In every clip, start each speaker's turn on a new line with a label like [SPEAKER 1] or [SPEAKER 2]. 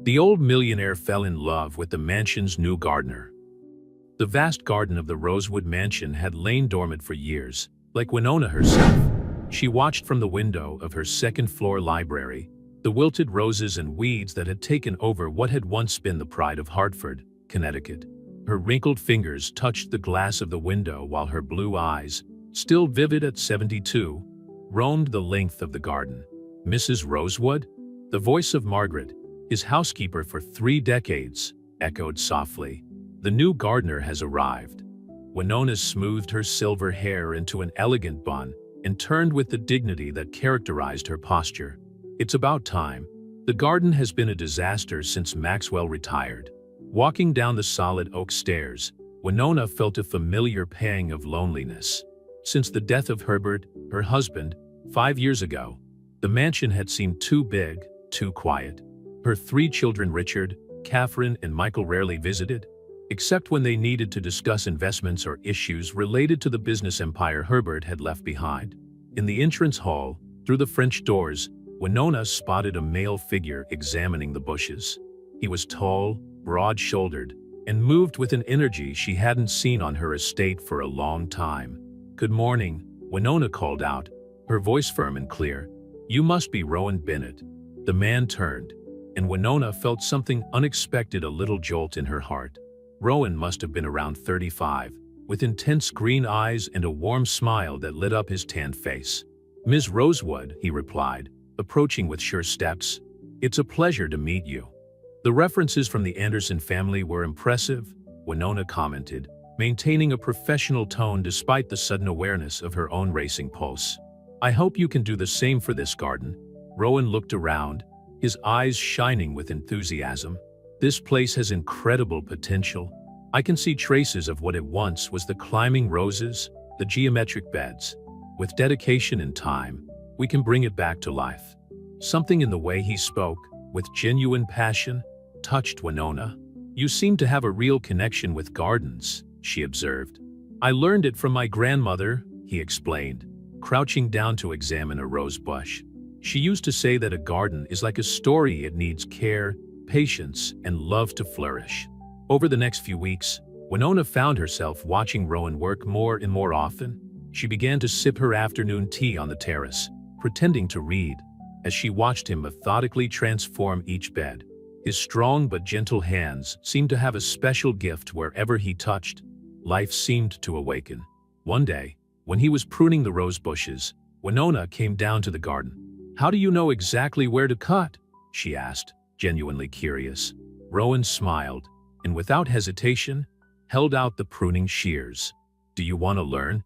[SPEAKER 1] The old millionaire fell in love with the mansion's new gardener. The vast garden of the Rosewood mansion had lain dormant for years, like Winona herself. She watched from the window of her second-floor library, the wilted roses and weeds that had taken over what had once been the pride of Hartford, Connecticut. Her wrinkled fingers touched the glass of the window while her blue eyes, still vivid at 72, roamed the length of the garden. "Mrs. Rosewood?" The voice of Margaret, his housekeeper for 3 decades, echoed softly. "The new gardener has arrived." Winona smoothed her silver hair into an elegant bun and turned with the dignity that characterized her posture. "It's about time. The garden has been a disaster since Maxwell retired." Walking down the solid oak stairs, Winona felt a familiar pang of loneliness. Since the death of Herbert, her husband, 5 years ago, the mansion had seemed too big, too quiet. Her 3 children, Richard, Catherine, and Michael, rarely visited, except when they needed to discuss investments or issues related to the business empire Herbert had left behind. In the entrance hall, through the French doors, Winona spotted a male figure examining the bushes. He was tall, broad-shouldered, and moved with an energy she hadn't seen on her estate for a long time. "Good morning," Winona called out, her voice firm and clear. "You must be Rowan Bennett." The man turned, and Winona felt something unexpected, a little jolt in her heart. Rowan must have been around 35, with intense green eyes and a warm smile that lit up his tanned face. "Ms. Rosewood," he replied, approaching with sure steps. "It's a pleasure to meet you." The references from the Anderson family were impressive, Winona commented, maintaining a professional tone despite the sudden awareness of her own racing pulse. "I hope you can do the same for this garden." Rowan looked around, his eyes shining with enthusiasm. "This place has incredible potential. I can see traces of what it once was: the climbing roses, the geometric beds. With dedication and time, we can bring it back to life." Something in the way he spoke, with genuine passion, touched Winona. "You seem to have a real connection with gardens," she observed. "I learned it from my grandmother," he explained, crouching down to examine a rose bush. "She used to say that a garden is like a story. It needs care, patience, and love to flourish." Over the next few weeks, Winona found herself watching Rowan work more and more often. She began to sip her afternoon tea on the terrace, pretending to read, as she watched him methodically transform each bed. His strong but gentle hands seemed to have a special gift. Wherever he touched, life seemed to awaken. One day, when he was pruning the rose bushes, Winona came down to the garden. "How do you know exactly where to cut?" she asked, genuinely curious. Rowan smiled, and without hesitation, held out the pruning shears. "Do you want to learn?"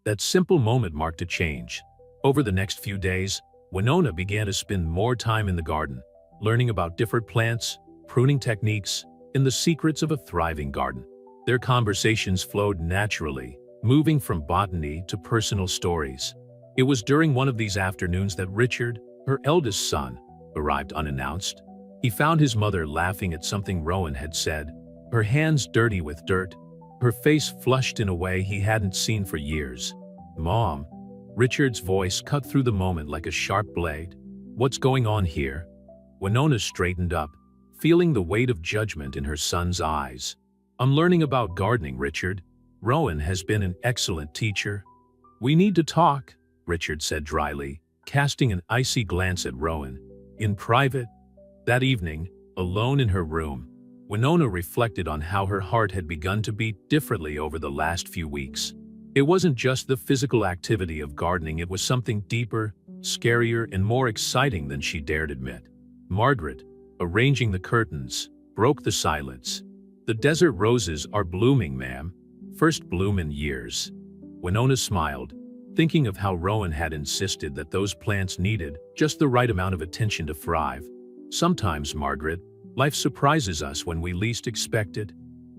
[SPEAKER 1] That simple moment marked a change. Over the next few days, Winona began to spend more time in the garden, learning about different plants, pruning techniques, and the secrets of a thriving garden. Their conversations flowed naturally, moving from botany to personal stories. It was during one of these afternoons that Richard, her eldest son, arrived unannounced. He found his mother laughing at something Rowan had said, her hands dirty with dirt, her face flushed in a way he hadn't seen for years. "Mom," Richard's voice cut through the moment like a sharp blade. "What's going on here?" Winona straightened up, feeling the weight of judgment in her son's eyes. "I'm learning about gardening, Richard. Rowan has been an excellent teacher." "We need to talk," Richard said dryly, casting an icy glance at Rowan. In private, that evening, alone in her room, Winona reflected on how her heart had begun to beat differently over the last few weeks. It wasn't just the physical activity of gardening, it was something deeper, scarier, and more exciting than she dared admit. Margaret, arranging the curtains, broke the silence. "The desert roses are blooming, ma'am. First bloom in years." Winona smiled, thinking of how Rowan had insisted that those plants needed just the right amount of attention to thrive. "Sometimes, Margaret, life surprises us when we least expect it."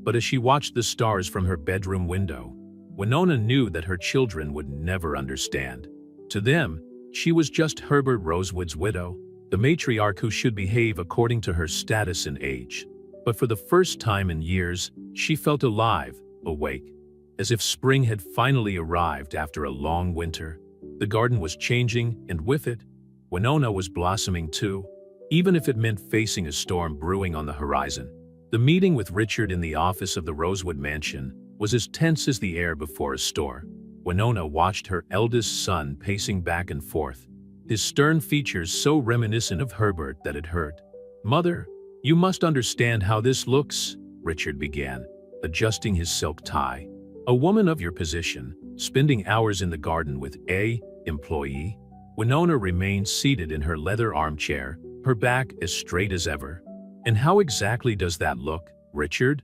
[SPEAKER 1] But as she watched the stars from her bedroom window, Winona knew that her children would never understand. To them, she was just Herbert Rosewood's widow, the matriarch who should behave according to her status and age. But for the first time in years, she felt alive, awake, as if spring had finally arrived after a long winter. The garden was changing, and with it, Winona was blossoming too. even if it meant facing a storm brewing on the horizon. The meeting with Richard in the office of the Rosewood Mansion was as tense as the air before a storm. Winona watched her eldest son pacing back and forth, his stern features so reminiscent of Herbert that it hurt. "Mother, you must understand how this looks," Richard began, adjusting his silk tie. "A woman of your position, spending hours in the garden with a employee." Winona remained seated in her leather armchair, her back as straight as ever. "And how exactly does that look, Richard?"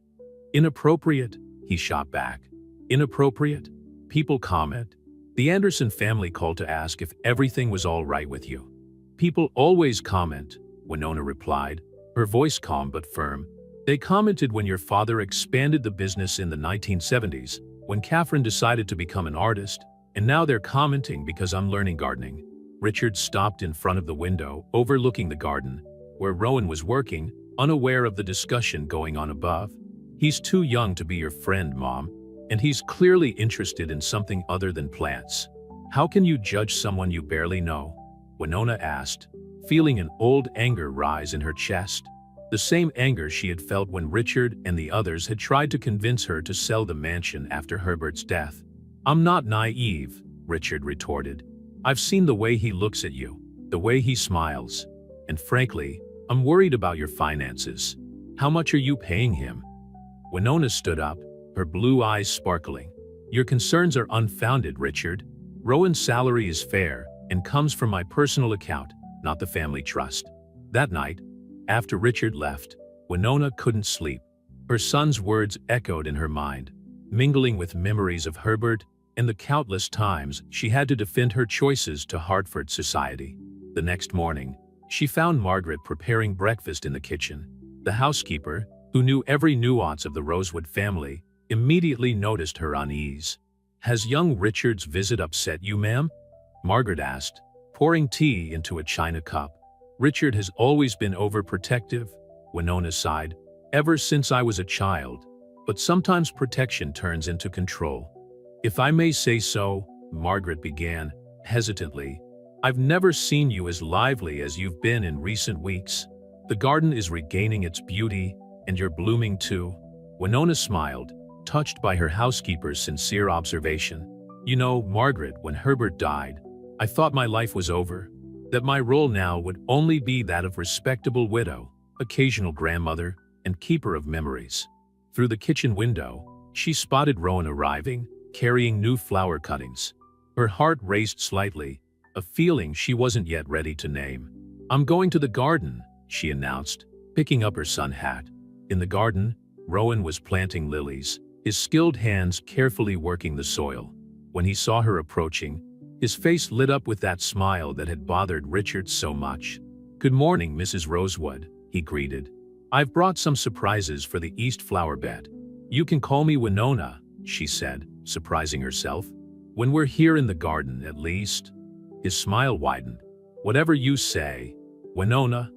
[SPEAKER 1] "Inappropriate," he shot back. "Inappropriate? People comment. The Anderson family called to ask if everything was all right with you." "People always comment," Winona replied, her voice calm but firm. "They commented when your father expanded the business in the 1970s, when Catherine decided to become an artist, and now they're commenting because I'm learning gardening." Richard stopped in front of the window, overlooking the garden, where Rowan was working, unaware of the discussion going on above. "He's too young to be your friend, Mom, and he's clearly interested in something other than plants." "How can you judge someone you barely know?" Winona asked, feeling an old anger rise in her chest. The same anger she had felt when Richard and the others had tried to convince her to sell the mansion after Herbert's death. "I'm not naive," Richard retorted. "I've seen the way he looks at you, the way he smiles. And frankly, I'm worried about your finances. How much are you paying him?" Winona stood up, her blue eyes sparkling. "Your concerns are unfounded, Richard. Rowan's salary is fair and comes from my personal account, not the family trust." That night, after Richard left, Winona couldn't sleep. Her son's words echoed in her mind, mingling with memories of Herbert and the countless times she had to defend her choices to Hartford society. The next morning, she found Margaret preparing breakfast in the kitchen. The housekeeper, who knew every nuance of the Rosewood family, immediately noticed her unease. "Has young Richard's visit upset you, ma'am?" Margaret asked, pouring tea into a china cup. "Richard has always been overprotective," Winona sighed, "ever since I was a child. But sometimes protection turns into control." "If I may say so," Margaret began, hesitantly, "I've never seen you as lively as you've been in recent weeks. The garden is regaining its beauty, and you're blooming too." Winona smiled, touched by her housekeeper's sincere observation. "You know, Margaret, when Herbert died, I thought my life was over, that my role now would only be that of respectable widow, occasional grandmother, and keeper of memories." Through the kitchen window, she spotted Rowan arriving, carrying new flower cuttings. Her heart raced slightly, a feeling she wasn't yet ready to name. "I'm going to the garden," she announced, picking up her sun hat. In the garden, Rowan was planting lilies, his skilled hands carefully working the soil. When he saw her approaching, his face lit up with that smile that had bothered Richard so much. "Good morning, Mrs. Rosewood," he greeted. "I've brought some surprises for the East flower bed." "You can call me Winona," she said, surprising herself. "When we're here in the garden, at least." His smile widened. "Whatever you say, Winona."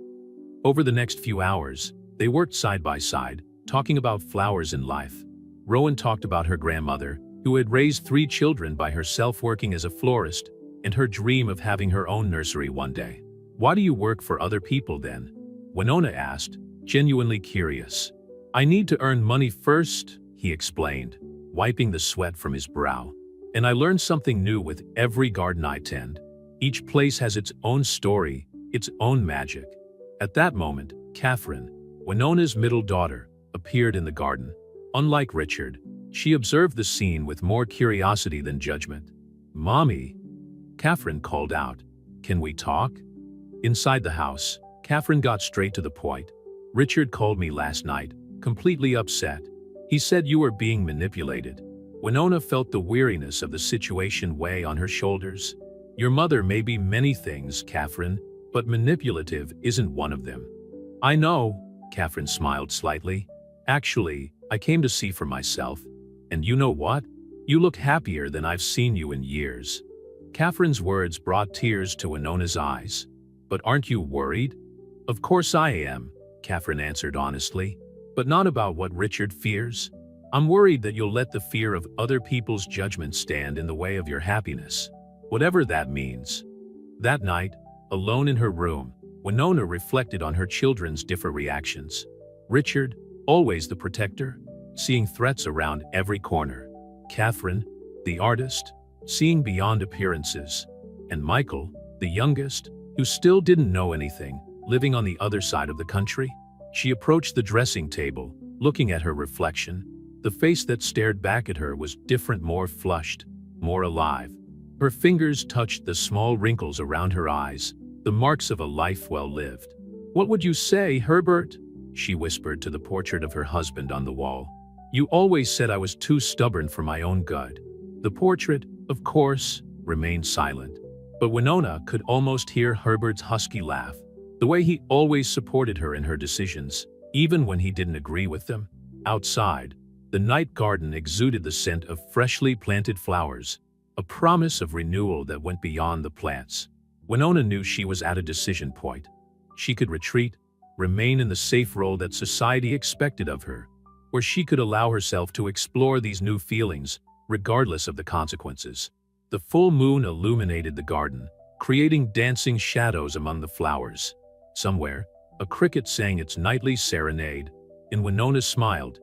[SPEAKER 1] Over the next few hours, they worked side by side, talking about flowers and life. Rowan talked about her grandmother, who had raised 3 children by herself working as a florist, and her dream of having her own nursery one day. "Why do you work for other people then?" Winona asked, genuinely curious. "I need to earn money first," he explained, wiping the sweat from his brow. "And I learn something new with every garden I tend. Each place has its own story, its own magic." At that moment, Catherine, Winona's middle daughter, appeared in the garden. Unlike Richard, she observed the scene with more curiosity than judgment. "Mommy," Catherine called out, "can we talk?" Inside the house, Catherine got straight to the point. "Richard called me last night, completely upset. He said you were being manipulated." Winona felt the weariness of the situation weigh on her shoulders. "Your mother may be many things, Catherine, but manipulative isn't one of them." "I know," Catherine smiled slightly. "Actually, I came to see for myself. And you know what? You look happier than I've seen you in years." Catherine's words brought tears to Winona's eyes. "But aren't you worried?" "Of course I am," Catherine answered honestly. "But not about what Richard fears. I'm worried that you'll let the fear of other people's judgment stand in the way of your happiness, whatever that means." That night, alone in her room, Winona reflected on her children's different reactions. Richard, always the protector, seeing threats around every corner. Catherine, the artist, seeing beyond appearances. And Michael, the youngest, who still didn't know anything, living on the other side of the country. She approached the dressing table, looking at her reflection. The face that stared back at her was different, more flushed, more alive. Her fingers touched the small wrinkles around her eyes, the marks of a life well lived. "What would you say, Herbert?" she whispered to the portrait of her husband on the wall. "You always said I was too stubborn for my own good." The portrait, of course, remained silent. But Winona could almost hear Herbert's husky laugh, the way he always supported her in her decisions, even when he didn't agree with them. Outside, the night garden exuded the scent of freshly planted flowers, a promise of renewal that went beyond the plants. Winona knew she was at a decision point. She could retreat, remain in the safe role that society expected of her, or she could allow herself to explore these new feelings, regardless of the consequences. The full moon illuminated the garden, creating dancing shadows among the flowers. Somewhere, a cricket sang its nightly serenade, and Winona smiled,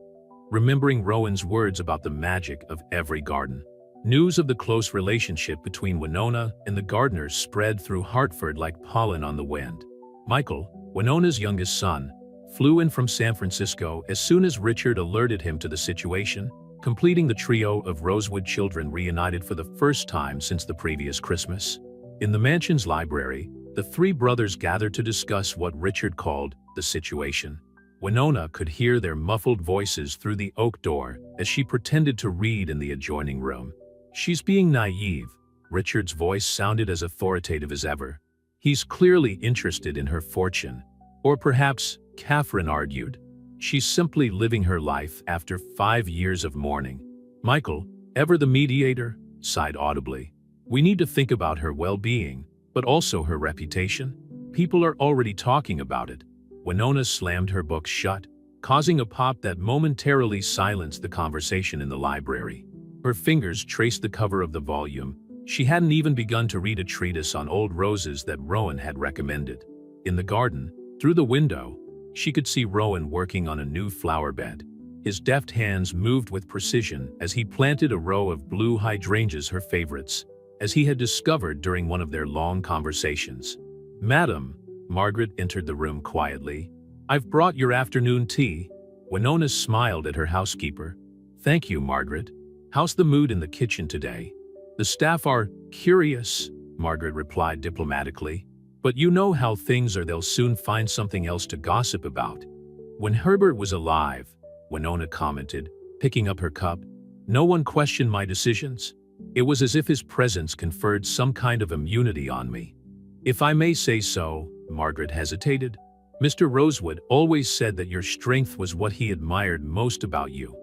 [SPEAKER 1] remembering Rowan's words about the magic of every garden. News of the close relationship between Winona and the gardeners spread through Hartford like pollen on the wind. Michael, Winona's youngest son, flew in from San Francisco as soon as Richard alerted him to the situation, completing the trio of Rosewood children reunited for the first time since the previous Christmas. In the mansion's library, the three brothers gathered to discuss what Richard called the situation. Winona could hear their muffled voices through the oak door as she pretended to read in the adjoining room. "She's being naive," Richard's voice sounded as authoritative as ever. "He's clearly interested in her fortune. Or perhaps," Catherine argued, "she's simply living her life after 5 years of mourning." Michael, ever the mediator, sighed audibly. "We need to think about her well-being, but also her reputation. People are already talking about it." Winona slammed her book shut, causing a pop that momentarily silenced the conversation in the library. Her fingers traced the cover of the volume. She hadn't even begun to read a treatise on old roses that Rowan had recommended. In the garden, through the window, she could see Rowan working on a new flower bed. His deft hands moved with precision as he planted a row of blue hydrangeas, her favorites, as he had discovered during one of their long conversations. "Madam," Margaret entered the room quietly, "I've brought your afternoon tea." Winona smiled at her housekeeper. "Thank you, Margaret. How's the mood in the kitchen today?" "The staff are curious," Margaret replied diplomatically. "But you know how things are, they'll soon find something else to gossip about." "When Herbert was alive," Winona commented, picking up her cup, "no one questioned my decisions. It was as if his presence conferred some kind of immunity on me." "If I may say so," Margaret hesitated, "Mr. Rosewood always said that your strength was what he admired most about you."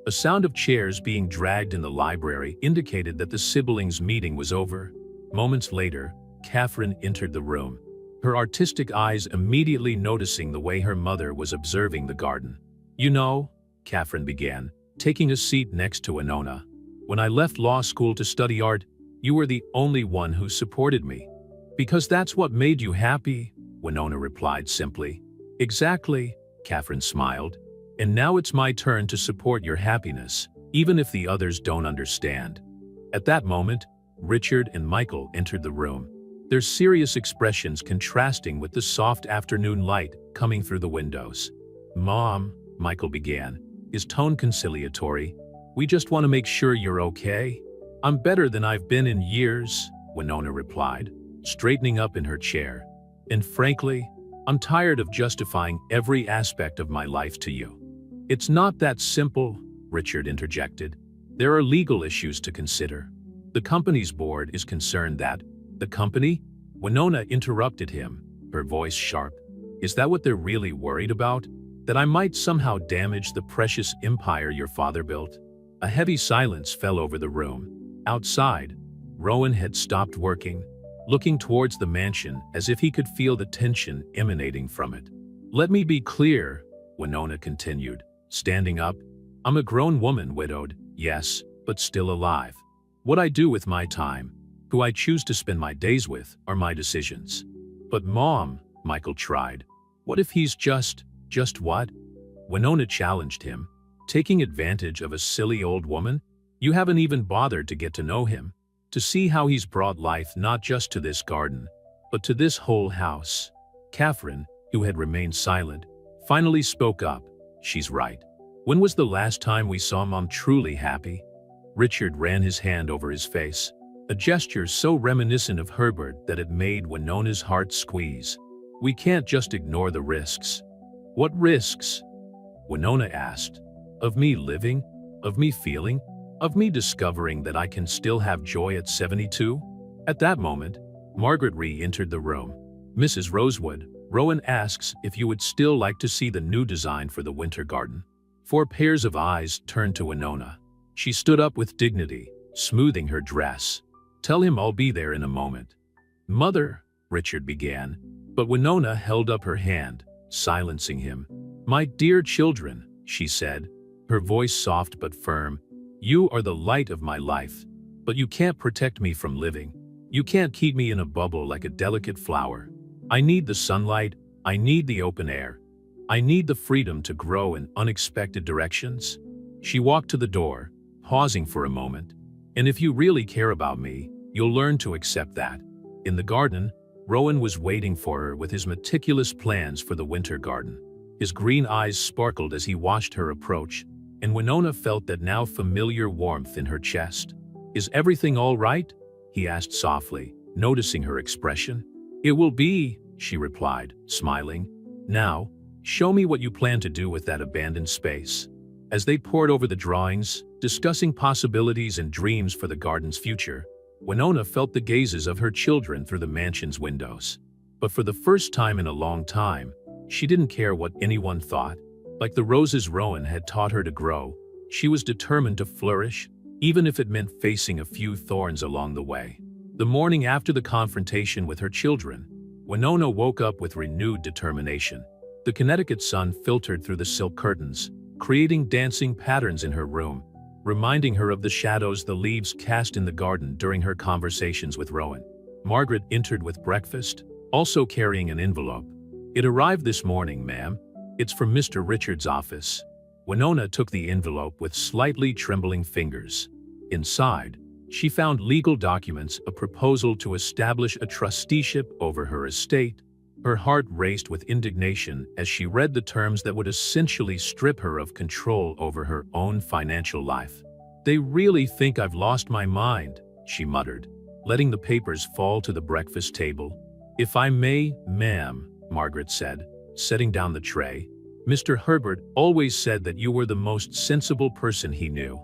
[SPEAKER 1] A sound of chairs being dragged in the library indicated that the siblings' meeting was over. Moments later, Catherine entered the room, her artistic eyes immediately noticing the way her mother was observing the garden. "You know," Catherine began, taking a seat next to Winona, "when I left law school to study art, you were the only one who supported me." "Because that's what made you happy," Winona replied simply. "Exactly," Catherine smiled. "And now it's my turn to support your happiness, even if the others don't understand." At that moment, Richard and Michael entered the room, their serious expressions contrasting with the soft afternoon light coming through the windows. "Mom," Michael began, his tone conciliatory, "we just want to make sure you're okay." "I'm better than I've been in years," Winona replied, straightening up in her chair. "And frankly, I'm tired of justifying every aspect of my life to you." "It's not that simple," Richard interjected. "There are legal issues to consider. The company's board is concerned that—" "The company?" Winona interrupted him, her voice sharp. "Is that what they're really worried about? That I might somehow damage the precious empire your father built?" A heavy silence fell over the room. Outside, Rowan had stopped working, looking towards the mansion as if he could feel the tension emanating from it. "Let me be clear," Winona continued, standing up. "I'm a grown woman, widowed, yes, but still alive. What I do with my time, who I choose to spend my days with, are my decisions." "But Mom," Michael tried. What if he's just what? Winona challenged him. Taking advantage of a silly old woman? You haven't even bothered to get to know him, to see how he's brought life not just to this garden, but to this whole house. Catherine, who had remained silent, finally spoke up. She's right. When was the last time we saw Mom truly happy? Richard ran his hand over his face, a gesture so reminiscent of Herbert that it made Winona's heart squeeze. We can't just ignore the risks. What risks? Winona asked. Of me living? Of me feeling? Of me discovering that I can still have joy at 72? At that moment, Margaret re-entered the room. Mrs. Rosewood, Rowan asks if you would still like to see the new design for the winter garden. 4 pairs of eyes turned to Winona. She stood up with dignity, smoothing her dress. Tell him I'll be there in a moment. Mother, Richard began, but Winona held up her hand, silencing him. My dear children, she said, her voice soft but firm, you are the light of my life, but you can't protect me from living. You can't keep me in a bubble like a delicate flower. I need the sunlight, I need the open air. I need the freedom to grow in unexpected directions. She walked to the door, pausing for a moment. And if you really care about me, you'll learn to accept that. In the garden, Rowan was waiting for her with his meticulous plans for the winter garden. His green eyes sparkled as he watched her approach, and Winona felt that now familiar warmth in her chest. Is everything all right? He asked softly, noticing her expression. It will be, she replied, smiling. Now, show me what you plan to do with that abandoned space. As they pored over the drawings, discussing possibilities and dreams for the garden's future, Winona felt the gazes of her children through the mansion's windows. But for the first time in a long time, she didn't care what anyone thought. Like the roses Rowan had taught her to grow, she was determined to flourish, even if it meant facing a few thorns along the way. The morning after the confrontation with her children, Winona woke up with renewed determination. The Connecticut sun filtered through the silk curtains, creating dancing patterns in her room, reminding her of the shadows the leaves cast in the garden during her conversations with Rowan. Margaret entered with breakfast, also carrying an envelope. It arrived this morning, ma'am. It's from Mr. Richard's office. Winona took the envelope with slightly trembling fingers. Inside, she found legal documents, a proposal to establish a trusteeship over her estate. Her heart raced with indignation as she read the terms that would essentially strip her of control over her own financial life. They really think I've lost my mind, she muttered, letting the papers fall to the breakfast table. If I may, ma'am, Margaret said, setting down the tray. Mr. Herbert always said that you were the most sensible person he knew.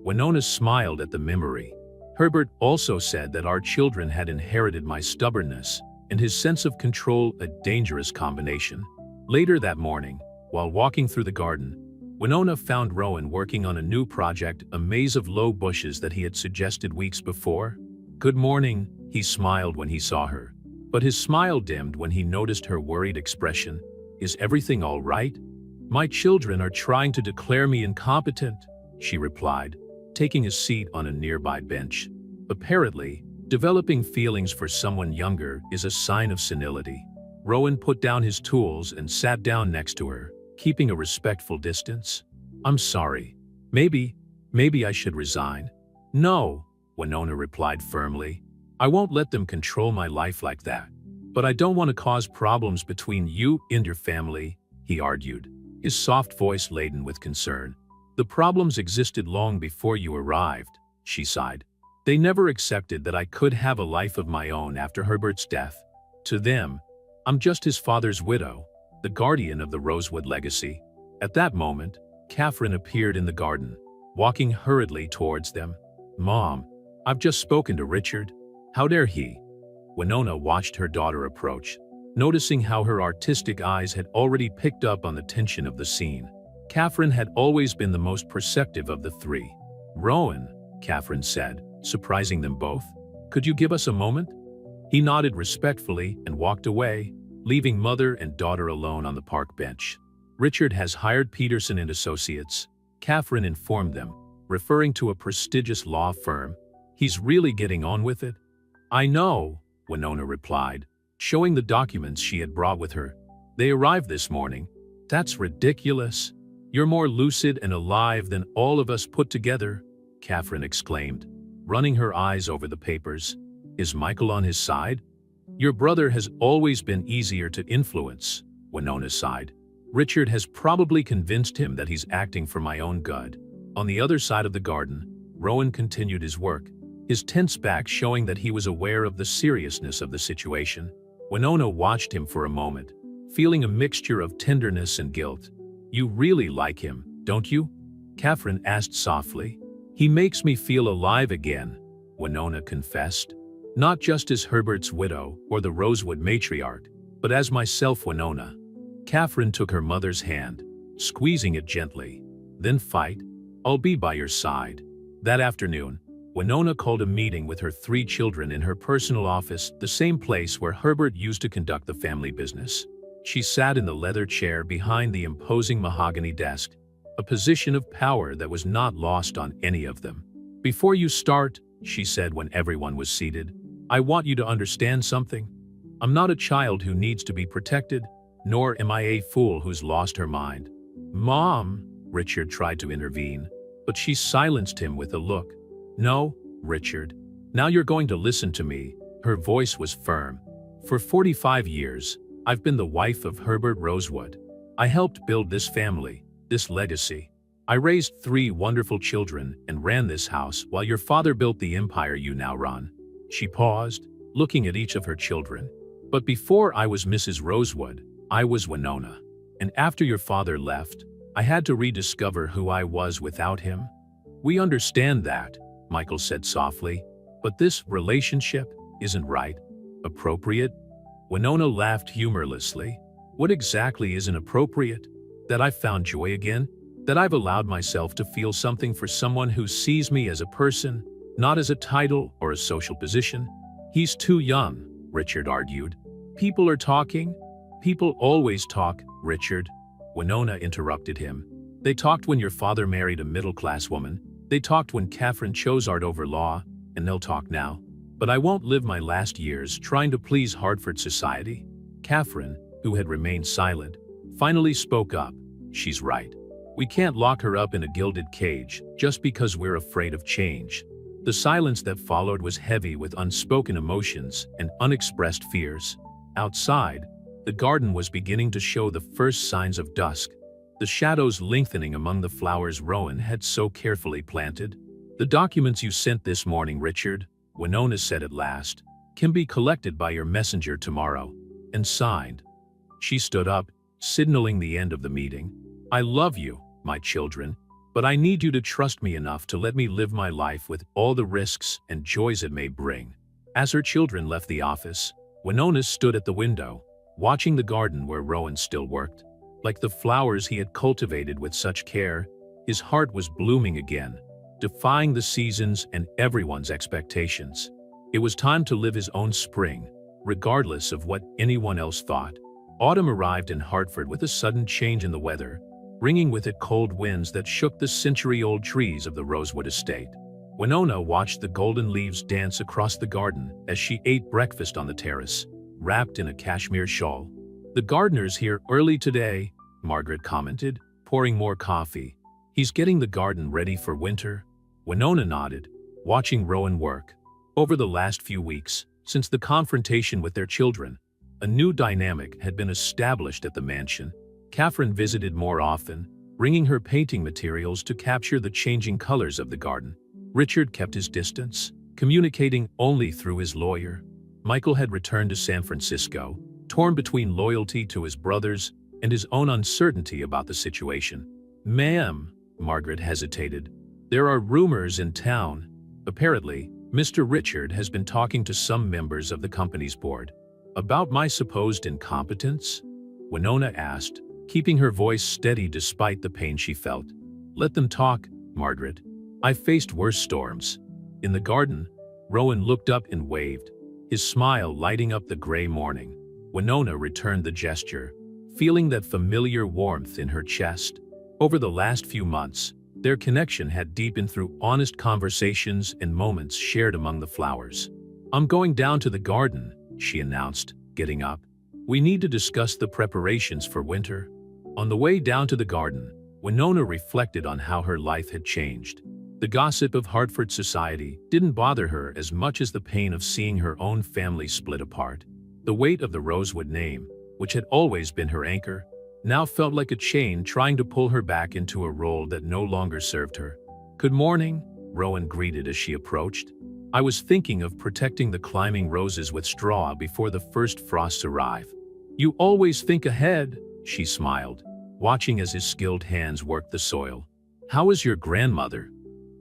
[SPEAKER 1] Winona smiled at the memory. Herbert also said that our children had inherited my stubbornness and his sense of control, a dangerous combination. Later that morning, while walking through the garden, Winona found Rowan working on a new project, a maze of low bushes that he had suggested weeks before. Good morning, he smiled when he saw her. But his smile dimmed when he noticed her worried expression. Is everything all right? My children are trying to declare me incompetent, she replied, taking a seat on a nearby bench. Apparently, developing feelings for someone younger is a sign of senility. Rowan put down his tools and sat down next to her, keeping a respectful distance. I'm sorry. Maybe I should resign. No, Winona replied firmly. I won't let them control my life like that. But I don't want to cause problems between you and your family, he argued, his soft voice laden with concern. The problems existed long before you arrived, she sighed. They never accepted that I could have a life of my own after Herbert's death. To them, I'm just his father's widow, the guardian of the Rosewood legacy. At that moment, Catherine appeared in the garden, walking hurriedly towards them. Mom, I've just spoken to Richard. How dare he? Winona watched her daughter approach, noticing how her artistic eyes had already picked up on the tension of the scene. Catherine had always been the most perceptive of the three. Rowan, Catherine said, surprising them both. Could you give us a moment? He nodded respectfully and walked away, leaving mother and daughter alone on the park bench. Richard has hired Peterson and Associates, Catherine informed them, referring to a prestigious law firm. He's really getting on with it? I know, Winona replied, showing the documents she had brought with her. "They arrived this morning." "That's ridiculous. You're more lucid and alive than all of us put together," Catherine exclaimed, running her eyes over the papers. "Is Michael on his side?" "Your brother has always been easier to influence," Winona sighed. "Richard has probably convinced him that he's acting for my own good." On the other side of the garden, Rowan continued his work, his tense back showing that he was aware of the seriousness of the situation. Winona watched him for a moment, feeling a mixture of tenderness and guilt. "You really like him, don't you?" Catherine asked softly. "He makes me feel alive again," Winona confessed. "Not just as Herbert's widow or the Rosewood matriarch, but as myself, Winona." Catherine took her mother's hand, squeezing it gently. "Then fight. I'll be by your side." That afternoon, Winona called a meeting with her 3 children in her personal office, the same place where Herbert used to conduct the family business. She sat in the leather chair behind the imposing mahogany desk, a position of power that was not lost on any of them. "Before you start," she said when everyone was seated, "I want you to understand something. I'm not a child who needs to be protected, nor am I a fool who's lost her mind." "Mom," Richard tried to intervene, but she silenced him with a look. "No, Richard. Now you're going to listen to me." Her voice was firm. "For 45 years, I've been the wife of Herbert Rosewood. I helped build this family, this legacy. I raised 3 wonderful children and ran this house while your father built the empire you now run." She paused, looking at each of her children. "But before I was Mrs. Rosewood, I was Winona. And after your father left, I had to rediscover who I was without him." "We understand that," Michael said softly, "but this relationship isn't right. Appropriate?" Winona laughed humorlessly. "What exactly isn't appropriate? That I've found joy again? That I've allowed myself to feel something for someone who sees me as a person, not as a title or a social position?" "He's too young," Richard argued. "People are talking." "People always talk, Richard," Winona interrupted him. "They talked when your father married a middle-class woman. They talked when Catherine chose art over law, and they'll talk now. But I won't live my last years trying to please Hartford society." Catherine, who had remained silent, finally spoke up. "She's right. We can't lock her up in a gilded cage just because we're afraid of change." The silence that followed was heavy with unspoken emotions and unexpressed fears. Outside, the garden was beginning to show the first signs of dusk, the shadows lengthening among the flowers Rowan had so carefully planted. "The documents you sent this morning, Richard," Winona said at last, "can be collected by your messenger tomorrow, and signed." She stood up, signaling the end of the meeting. "I love you, my children, but I need you to trust me enough to let me live my life with all the risks and joys it may bring." As her children left the office, Winona stood at the window, watching the garden where Rowan still worked. Like the flowers he had cultivated with such care, his heart was blooming again, defying the seasons and everyone's expectations. It was time to live his own spring, regardless of what anyone else thought. Autumn arrived in Hartford with a sudden change in the weather, bringing with it cold winds that shook the century-old trees of the Rosewood estate. Winona watched the golden leaves dance across the garden as she ate breakfast on the terrace, wrapped in a cashmere shawl. "The gardener's here early today," Margaret commented, pouring more coffee. "He's getting the garden ready for winter." Winona nodded, watching Rowan work. Over the last few weeks, since the confrontation with their children, a new dynamic had been established at the mansion. Catherine visited more often, bringing her painting materials to capture the changing colors of the garden. Richard kept his distance, communicating only through his lawyer. Michael had returned to San Francisco, torn between loyalty to his brothers and his own uncertainty about the situation. "Ma'am," Margaret hesitated, "there are rumors in town. Apparently, Mr. Richard has been talking to some members of the company's board." "About my supposed incompetence?" Winona asked, keeping her voice steady despite the pain she felt. "Let them talk, Margaret. I've faced worse storms." In the garden, Rowan looked up and waved, his smile lighting up the gray morning. Winona returned the gesture, feeling that familiar warmth in her chest. Over the last few months, their connection had deepened through honest conversations and moments shared among the flowers. "I'm going down to the garden," she announced, getting up. "We need to discuss the preparations for winter." On the way down to the garden, Winona reflected on how her life had changed. The gossip of Hartford society didn't bother her as much as the pain of seeing her own family split apart. The weight of the Rosewood name, which had always been her anchor, now felt like a chain trying to pull her back into a role that no longer served her. "Good morning," Rowan greeted as she approached. "I was thinking of protecting the climbing roses with straw before the first frosts arrive." "You always think ahead," she smiled, watching as his skilled hands worked the soil. "How is your grandmother?"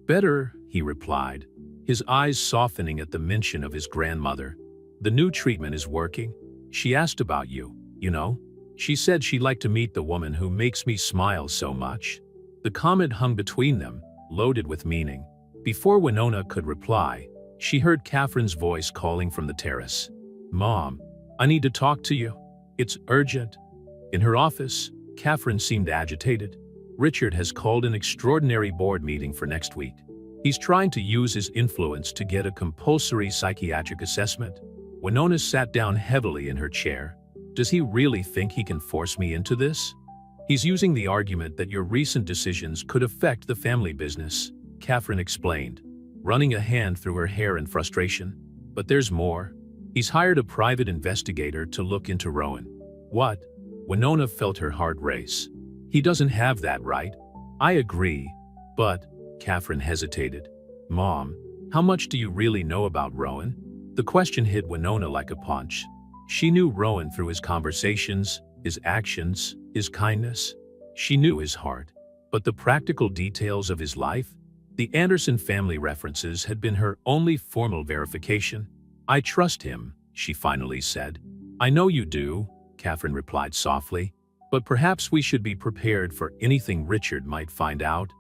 [SPEAKER 1] "Better," he replied, his eyes softening at the mention of his grandmother. "The new treatment is working. She asked about you, you know. She said she'd like to meet the woman who makes me smile so much." The comment hung between them, loaded with meaning. Before Winona could reply, she heard Catherine's voice calling from the terrace. "Mom, I need to talk to you. It's urgent." In her office, Catherine seemed agitated. "Richard has called an extraordinary board meeting for next week. He's trying to use his influence to get a compulsory psychiatric assessment." Winona sat down heavily in her chair. "Does he really think he can force me into this?" "He's using the argument that your recent decisions could affect the family business," Catherine explained, running a hand through her hair in frustration. "But there's more. He's hired a private investigator to look into Rowan." "What?" Winona felt her heart race. "He doesn't have that right." "I agree, but..." Catherine hesitated. "Mom, how much do you really know about Rowan?" The question hit Winona like a punch. She knew Rowan through his conversations, his actions, his kindness. She knew his heart. But the practical details of his life? The Anderson family references had been her only formal verification. "I trust him," she finally said. "I know you do," Catherine replied softly. "But perhaps we should be prepared for anything Richard might find out."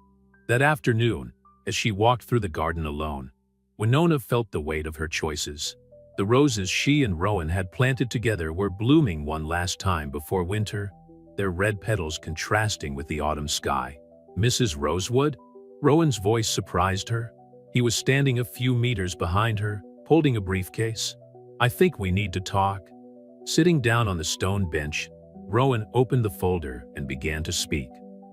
[SPEAKER 1] That afternoon, as she walked through the garden alone, Winona felt the weight of her choices. The roses she and Rowan had planted together were blooming one last time before winter, their red petals contrasting with the autumn sky. "Mrs. Rosewood?" Rowan's voice surprised her. He was standing a few meters behind her, holding a briefcase. "I think we need to talk." Sitting down on the stone bench, Rowan opened the folder and began to speak.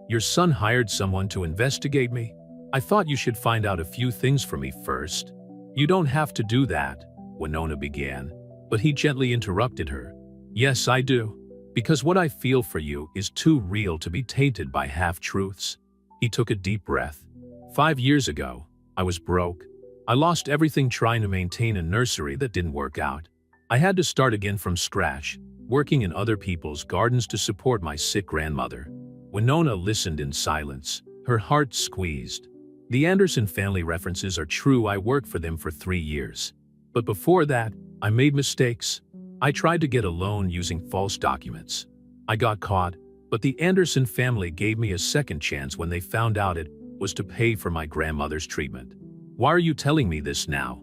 [SPEAKER 1] "Your son hired someone to investigate me. I thought you should find out a few things for me first." "You don't have to do that," Winona began, but he gently interrupted her. "Yes, I do. Because what I feel for you is too real to be tainted by half-truths." He took a deep breath. 5 years ago, I was broke. I lost everything trying to maintain a nursery that didn't work out. I had to start again from scratch, working in other people's gardens to support my sick grandmother. Winona listened in silence, her heart squeezed. "The Anderson family references are true. I worked for them for 3 years. But before that, I made mistakes. I tried to get a loan using false documents. I got caught, but the Anderson family gave me a second chance when they found out it was to pay for my grandmother's treatment." "Why are you telling me this now?"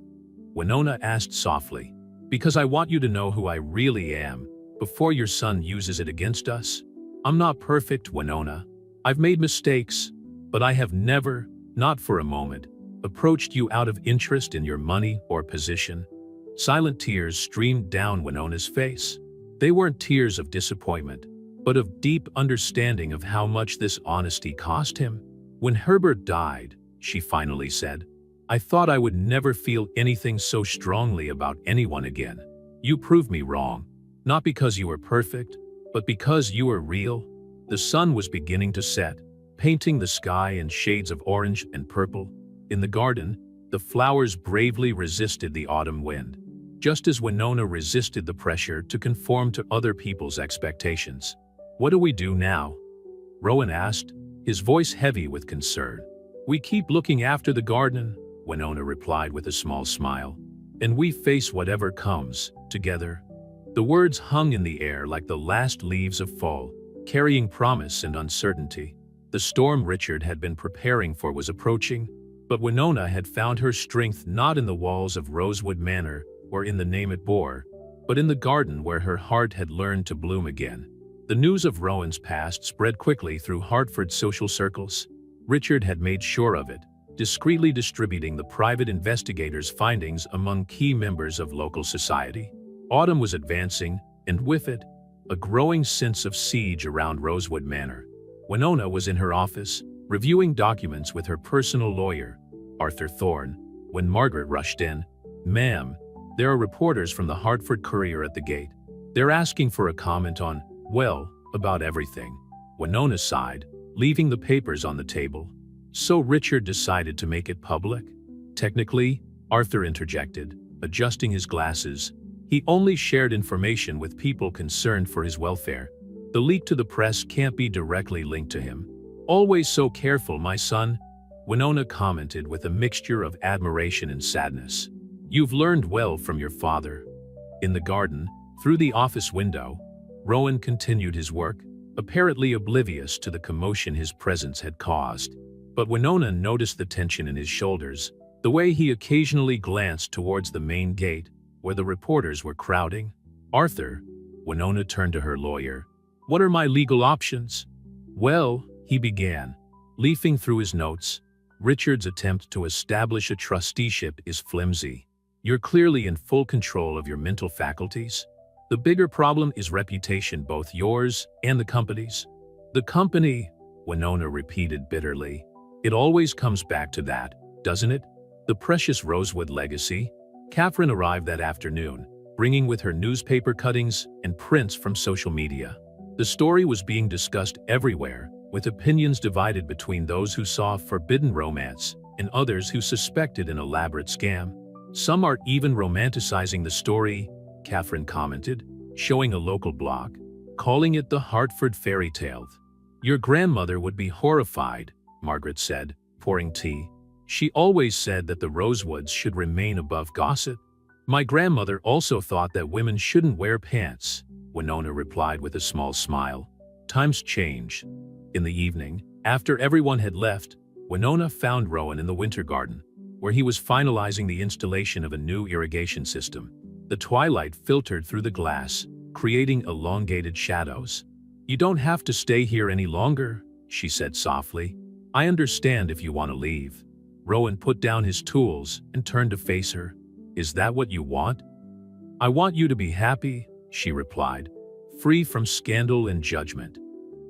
[SPEAKER 1] Winona asked softly. "Because I want you to know who I really am, before your son uses it against us. I'm not perfect, Winona. I've made mistakes, but I have never, not for a moment, approached you out of interest in your money or position." Silent tears streamed down Winona's face. They weren't tears of disappointment, but of deep understanding of how much this honesty cost him. "When Herbert died," she finally said, "I thought I would never feel anything so strongly about anyone again. You proved me wrong, not because you were perfect, but because you were real." The sun was beginning to set, painting the sky in shades of orange and purple. In the garden, the flowers bravely resisted the autumn wind, just as Winona resisted the pressure to conform to other people's expectations. "What do we do now?" Rowan asked, his voice heavy with concern. "We keep looking after the garden," Winona replied with a small smile. "And we face whatever comes, together." The words hung in the air like the last leaves of fall, carrying promise and uncertainty. The storm Richard had been preparing for was approaching, but Winona had found her strength not in the walls of Rosewood Manor or in the name it bore, but in the garden where her heart had learned to bloom again. The news of Rowan's past spread quickly through Hartford's social circles. Richard had made sure of it, discreetly distributing the private investigator's findings among key members of local society. Autumn was advancing, and with it, a growing sense of siege around Rosewood Manor. Winona was in her office, reviewing documents with her personal lawyer, Arthur Thorne, when Margaret rushed in. "Ma'am, there are reporters from the Hartford Courier at the gate. They're asking for a comment on, well, about everything." Winona sighed, leaving the papers on the table. "So Richard decided to make it public?" "Technically," Arthur interjected, adjusting his glasses, "he only shared information with people concerned for his welfare. The leak to the press can't be directly linked to him." "Always so careful, my son," Winona commented with a mixture of admiration and sadness. "You've learned well from your father." In the garden, through the office window, Rowan continued his work, apparently oblivious to the commotion his presence had caused. But Winona noticed the tension in his shoulders, the way he occasionally glanced towards the main gate, where the reporters were crowding. "Arthur," Winona turned to her lawyer, "what are my legal options?" "Well," he began, leafing through his notes, "Richard's attempt to establish a trusteeship is flimsy. You're clearly in full control of your mental faculties. The bigger problem is reputation, both yours and the company's." "The company," Winona repeated bitterly. "It always comes back to that, doesn't it? The precious Rosewood legacy." Catherine arrived that afternoon, bringing with her newspaper cuttings and prints from social media. The story was being discussed everywhere, with opinions divided between those who saw forbidden romance and others who suspected an elaborate scam. "Some are even romanticizing the story," Catherine commented, showing a local blog, calling it the Hartford fairy tale. "Your grandmother would be horrified," Margaret said, pouring tea. "She always said that the Rosewoods should remain above gossip." "My grandmother also thought that women shouldn't wear pants," Winona replied with a small smile. Times change. In the evening, after everyone had left, Winona found Rowan in the winter garden, where he was finalizing the installation of a new irrigation system. The twilight filtered through the glass, creating elongated shadows. "You don't have to stay here any longer," she said softly. "I understand if you want to leave." Rowan put down his tools and turned to face her. "Is that what you want?" "I want you to be happy," she replied, free from scandal and judgment.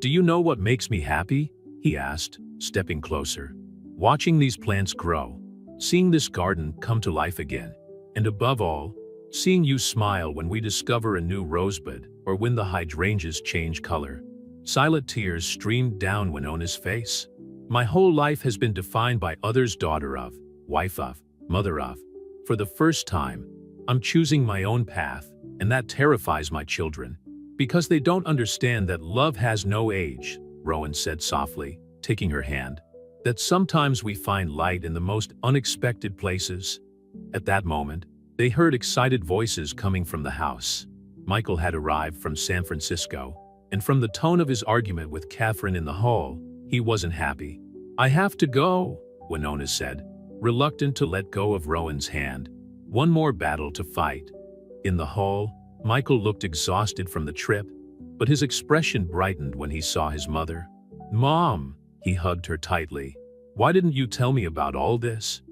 [SPEAKER 1] "Do you know what makes me happy?" he asked, stepping closer. "Watching these plants grow, seeing this garden come to life again, and above all, seeing you smile when we discover a new rosebud or when the hydrangeas change color." Silent tears streamed down Winona's face. "My whole life has been defined by others, daughter of, wife of, mother of. For the first time, I'm choosing my own path, and that terrifies my children. Because they don't understand that love has no age," Rowan said softly, taking her hand. "That sometimes we find light in the most unexpected places." At that moment, they heard excited voices coming from the house. Michael had arrived from San Francisco, and from the tone of his argument with Catherine in the hall, he wasn't happy. "I have to go," Winona said, reluctant to let go of Rowan's hand. One more battle to fight. In the hall, Michael looked exhausted from the trip, but his expression brightened when he saw his mother. "Mom," he hugged her tightly. "Why didn't you tell me about all this?"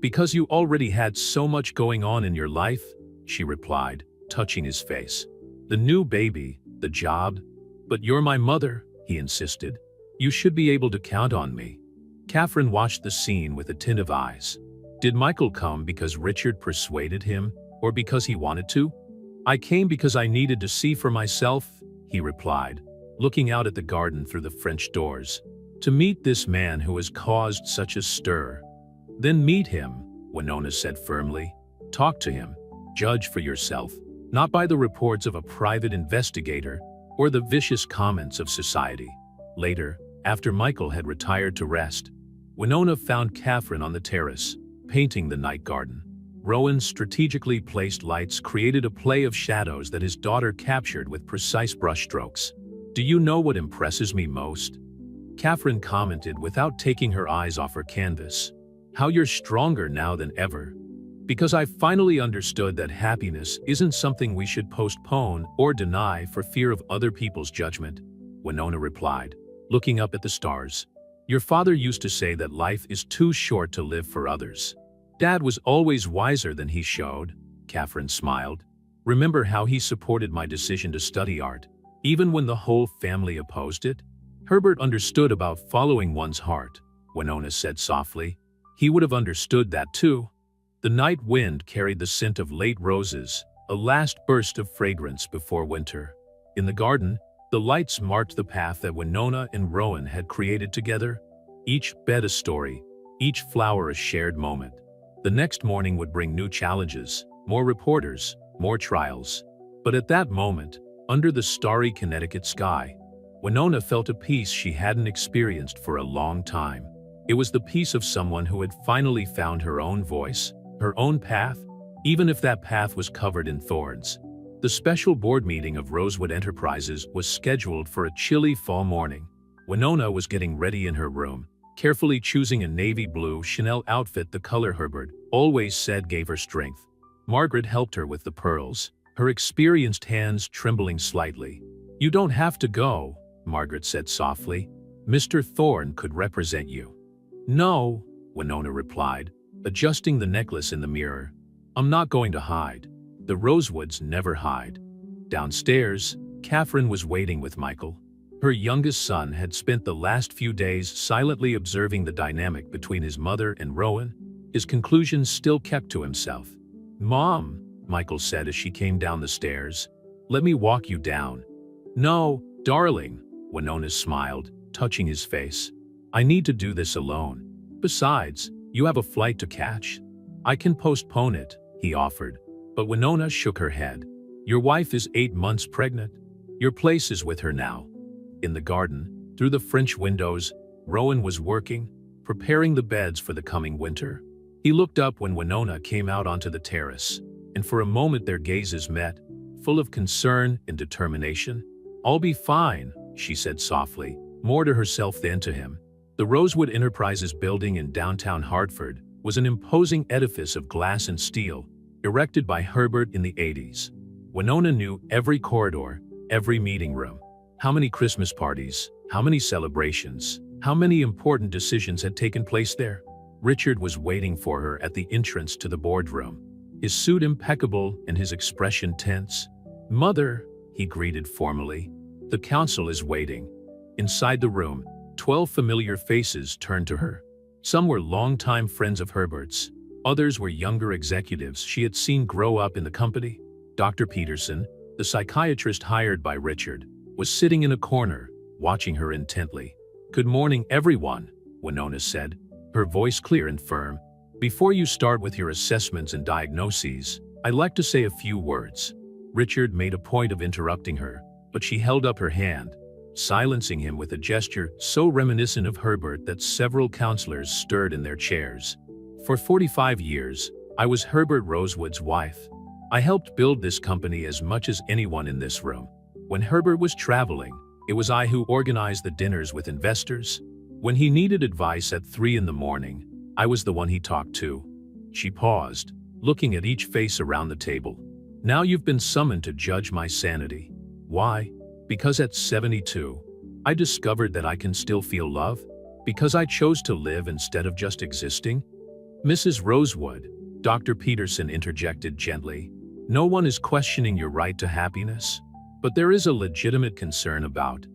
[SPEAKER 1] "Because you already had so much going on in your life," she replied, touching his face. "The new baby, the job. But you're my mother," he insisted. "You should be able to count on me." Catherine watched the scene with attentive eyes. Did Michael come because Richard persuaded him, or because he wanted to? "I came because I needed to see for myself," he replied, looking out at the garden through the French doors. "To meet this man who has caused such a stir." "Then meet him," Winona said firmly. "Talk to him. Judge for yourself, not by the reports of a private investigator or the vicious comments of society." Later, after Michael had retired to rest, Winona found Catherine on the terrace, painting the night garden. Rowan's strategically placed lights created a play of shadows that his daughter captured with precise brushstrokes. "Do you know what impresses me most?" Catherine commented without taking her eyes off her canvas. "How you're stronger now than ever. Because I finally understood that happiness isn't something we should postpone or deny for fear of other people's judgment," Winona replied, looking up at the stars. "Your father used to say that life is too short to live for others." "Dad was always wiser than he showed," Catherine smiled. Remember how he supported my decision to study art, even when the whole family opposed it? Herbert understood about following one's heart, Winona said softly. He would have understood that too. The night wind carried the scent of late roses, a last burst of fragrance before winter. In the garden, the lights marked the path that Winona and Rowan had created together, each bed a story, each flower a shared moment. The next morning would bring new challenges, more reporters, more trials. But at that moment, under the starry Connecticut sky, Winona felt a peace she hadn't experienced for a long time. It was the peace of someone who had finally found her own voice, her own path, even if that path was covered in thorns. The special board meeting of Rosewood Enterprises was scheduled for a chilly fall morning. Winona was getting ready in her room, carefully choosing a navy blue Chanel outfit, the color Herbert always said gave her strength. Margaret helped her with the pearls, her experienced hands trembling slightly. "You don't have to go," Margaret said softly. "Mr. Thorne could represent you." "No," Winona replied, adjusting the necklace in the mirror. "I'm not going to hide. The Rosewoods never hide." Downstairs, Catherine was waiting with Michael. Her youngest son had spent the last few days silently observing the dynamic between his mother and Rowan. His conclusions still kept to himself. "Mom," Michael said as she came down the stairs, "let me walk you down." "No, darling," Winona smiled, touching his face. "I need to do this alone. Besides, you have a flight to catch." "I can postpone it," he offered. But Winona shook her head. "Your wife is 8 months pregnant. Your place is with her now." In the garden, through the French windows, Rowan was working, preparing the beds for the coming winter. He looked up when Winona came out onto the terrace, and for a moment their gazes met, full of concern and determination. "I'll be fine," she said softly, more to herself than to him. The Rosewood Enterprises building in downtown Hartford was an imposing edifice of glass and steel, erected by Herbert in the 80s. Winona knew every corridor, every meeting room. How many Christmas parties, how many celebrations, how many important decisions had taken place there? Richard was waiting for her at the entrance to the boardroom, his suit impeccable and his expression tense. "Mother," he greeted formally, "the council is waiting." Inside the room, 12 familiar faces turned to her. Some were longtime friends of Herbert's. Others were younger executives she had seen grow up in the company. Dr. Peterson, the psychiatrist hired by Richard, was sitting in a corner, watching her intently. "Good morning, everyone," Winona said, her voice clear and firm. "Before you start with your assessments and diagnoses, I'd like to say a few words." Richard made a point of interrupting her, but she held up her hand, silencing him with a gesture so reminiscent of Herbert that several counselors stirred in their chairs. "For 45 years, I was Herbert Rosewood's wife. I helped build this company as much as anyone in this room. When Herbert was traveling, it was I who organized the dinners with investors. When he needed advice at 3 in the morning, I was the one he talked to." She paused, looking at each face around the table. "Now you've been summoned to judge my sanity. Why? Because at 72, I discovered that I can still feel love? Because I chose to live instead of just existing?" "Mrs. Rosewood," Dr. Peterson interjected gently, "no one is questioning your right to happiness. But there is a legitimate concern about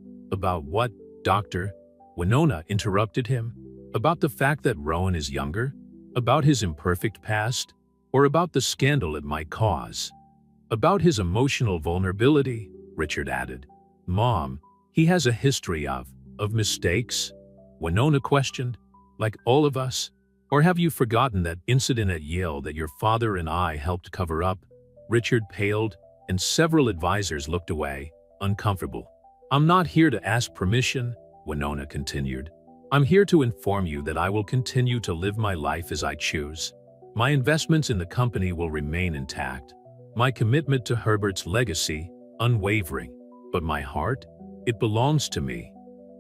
[SPEAKER 1] what, doctor?" Winona interrupted him. "About the fact that Rowan is younger? About his imperfect past? Or about the scandal it might cause? About his emotional vulnerability?" Richard added. "Mom, he has a history of mistakes?" Winona questioned. "Like all of us? Or have you forgotten that incident at Yale that your father and I helped cover up?" Richard paled, and several advisors looked away, uncomfortable. "I'm not here to ask permission," Winona continued. "I'm here to inform you that I will continue to live my life as I choose. My investments in the company will remain intact. My commitment to Herbert's legacy, unwavering. But my heart? It belongs to me."